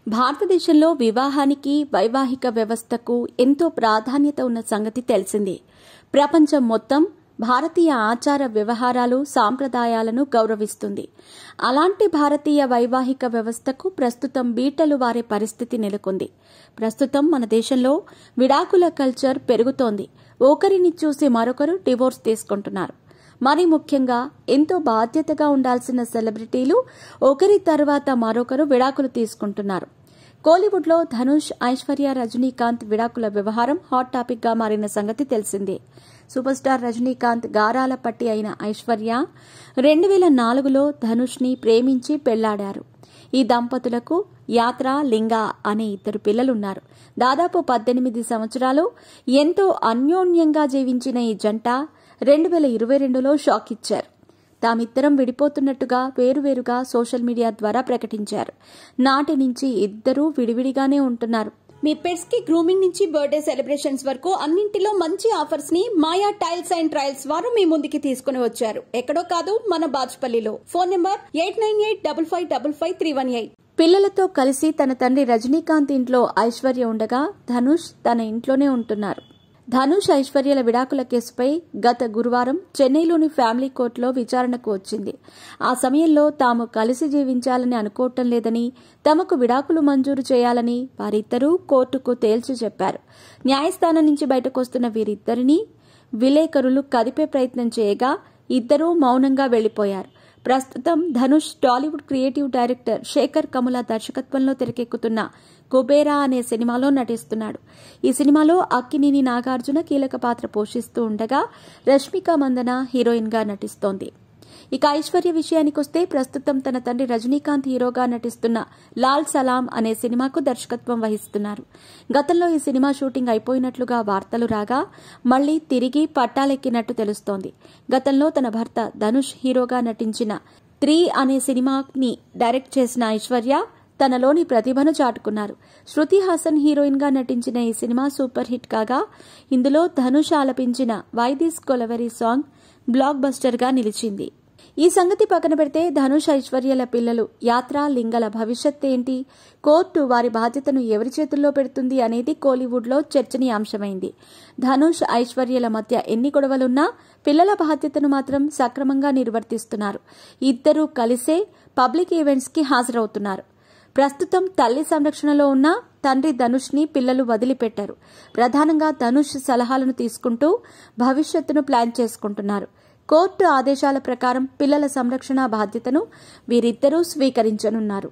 భారతదేశంలో వివాహానికి వైవాహిక వ్యవస్థకు ఎంతో ప్రాధాన్యత ఉన్న సంగతి తెలిసిందే. ప్రపంచం మొత్తం భారతీయ ఆచార వ్యవహారాలు సాంప్రదాయాలను గౌరవిస్తుంది. అలాంటి భారతీయ వైవాహిక వ్యవస్థకు ప్రస్తుతం బీటలు వారే పరిస్థితి నెలకొంది. ప్రస్తుతం మన దేశంలో విడాకుల కల్చర్ పెరుగుతోంది. ఒకరిని చూసి మరొకరు డివోర్స్ తీసుకుంటున్నారు. మరి ముఖ్యంగా ఎంతో బాధ్యతగా ఉండాల్సిన సెలబ్రిటీలు ఒకరి తర్వాత మరొకరు విడాకులు తీసుకుంటున్నారు. కోలీవుడ్లో ధనుష్, ఐశ్వర్య, రజనీకాంత్ విడాకుల వ్యవహారం హాట్ టాపిక్ గా మారిన సంగతి తెలిసిందే. సూపర్ స్టార్ రజనీకాంత్ గారాల పట్టి అయిన ఐశ్వర్య 2004లో ధనుష్ ని ప్రేమించి పెళ్లాడారు. ఈ దంపతులకు యాత్ర, లింగ అనే 2 పిల్లలున్నారు. దాదాపు 18 సంవత్సరాలు ఎంతో అన్యోన్యంగా జీవించిన ఈ జంట 2022లో షాక్ ఇచ్చారు. తామిద్దరం విడిపోతున్నట్టుగా వేరువేరుగా సోషల్ మీడియా ద్వారా ప్రకటించారు. నాటి నుంచి ఇద్దరూ విడివిడిగానే ఉంటున్నారు. మీ పెట్స్ కి గ్రూమింగ్ నుంచి బర్త్డే సెలబ్రేషన్స్ వరకు అన్నింటిలో మంచి ఆఫర్స్ ని మాయా టైల్స్ అండ్ ట్రయల్స్ వారు మీ ముందుకి తీసుకుని వచ్చారు. ఎక్కడో కాదు, మన బాజ్పల్లిలో. Phone number 8985555318. పిల్లలతో కలిసి తన తండ్రి రజనీకాంత్ ఇంట్లో ఐశ్వర్య ఉండగా ధనుష్ తన ఇంట్లోనే ఉంటున్నారు. ధనుష్, ఐశ్వర్యల విడాకుల కేసుపై గత గురువారం చెన్నైలోని ఫ్యామిలీ కోర్టులో విచారణకు వచ్చింది. ఆ సమయంలో తాము కలిసి జీవించాలని అనుకోవటం లేదని, తమకు విడాకులు మంజూరు చేయాలని వారిద్దరూ కోర్టుకు తేల్చి చెప్పారు. న్యాయస్థానం నుంచి బయటకొస్తున్న వీరిద్దరినీ విలేకరులు కదిపే ప్రయత్నం చేయగా ఇద్దరూ మౌనంగా వెళ్లిపోయారు. ప్రస్తుతం ధనుష్ టాలీవుడ్ క్రియేటివ్ డైరెక్టర్ శేఖర్ కముల దర్శకత్వంలో తెరకెక్కుతున్న కుబేరా అనే సినిమాలో నటిస్తున్నాడు. ఈ సినిమాలో అక్కినేని నాగార్జున కీలక పాత్ర పోషిస్తూ ఉండగా రష్మిక మందన హీరోయిన్ గా నటిస్తోంది. ఇక ఐశ్వర్య విషయానికొస్తే ప్రస్తుతం తన తండ్రి రజనీకాంత్ హీరోగా నటిస్తున్న లాల్ సలాం అనే సినిమాకు దర్శకత్వం వహిస్తున్నారు. గతంలో ఈ సినిమా షూటింగ్ అయిపోయినట్లుగా వార్తలు రాగా మళ్లీ తిరిగి పట్టాలెక్కినట్టు తెలుస్తోంది. గతంలో తన భర్త ధనుష్ హీరోగా నటించిన 3 అనే సినిమాని డైరెక్ట్ చేసిన ఐశ్వర్య తనలోని ప్రతిభను చాటుకున్నారు. శృతి హాసన్ హీరోయిన్ గా నటించిన ఈ సినిమా సూపర్ హిట్ కాగా ఇందులో ధనుష్ ఆలపించిన why this Kolaveri song blockbuster గా నిలిచింది. ఈ సంగతి పక్కన పెడితే ధనుష్, ఐశ్వర్యల పిల్లలు యాత్ర, లింగల భవిష్యత్ ఏంటి, కోర్టు వారి బాధ్యతను ఎవరి చేతుల్లో పెడుతుంది అనేది కోలీవుడ్లో చర్చనీయాంశమైంది. ధనుష్, ఐశ్వర్యల మధ్య ఎన్ని గొడవలున్నా పిల్లల బాధ్యతను మాత్రం సక్రమంగా నిర్వర్తిస్తున్నారు. ఇద్దరూ కలిసే పబ్లిక్ ఈవెంట్స్ కి హాజరవుతున్నారు. ప్రస్తుతం తల్లి సంరక్షణలో ఉన్న తండ్రి ధనుష్ ని పిల్లలు వదిలిపెట్టారు. ప్రధానంగా ధనుష్ సలహాలను తీసుకుంటూ భవిష్యత్తును ప్లాన్ చేసుకుంటున్నారు. కోర్టు ఆదేశాల ప్రకారం పిల్లల సంరక్షణ బాధ్యతను వీరిద్దరూ స్వీకరించనున్నారు.